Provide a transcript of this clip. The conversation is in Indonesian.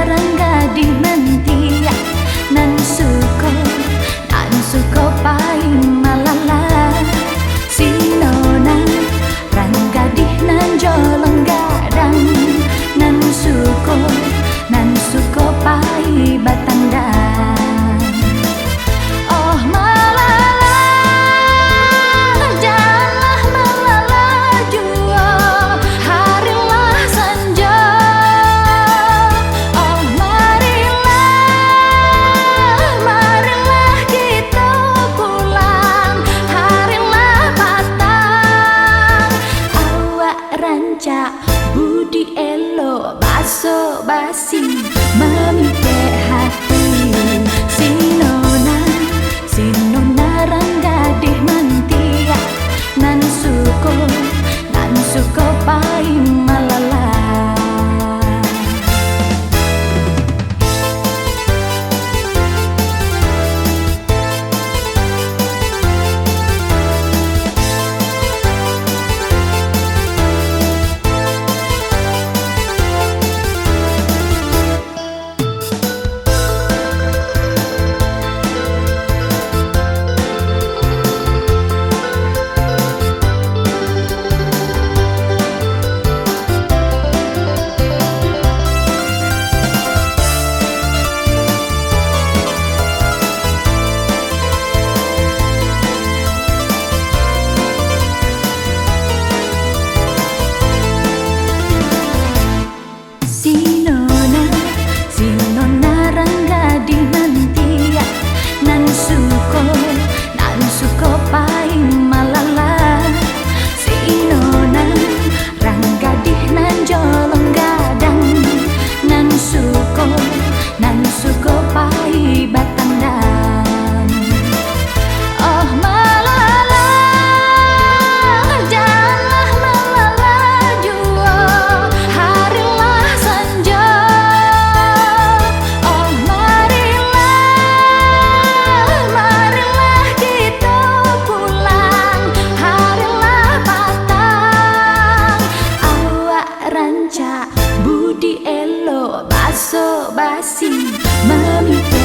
rangga di mentia nan suko pai malala sinona rangga di nan jolong gadang nan suko pai batandang. Oh malala janganlah malala jua harilah senja. Oh marilah kita pulang harilah patang. Awak rancak budi elo baso basi memite hati sinona rangga di mantia nan suko pai malala. Sinona rangga di mantia nan suko pai malala sinona rangga di nan jolong gadang nan suko pai batandang. Oh malala janganlah malala jua harilah senja. Oh marilah kita pulang harilah patang. Awak rancak budi elo baso basi memite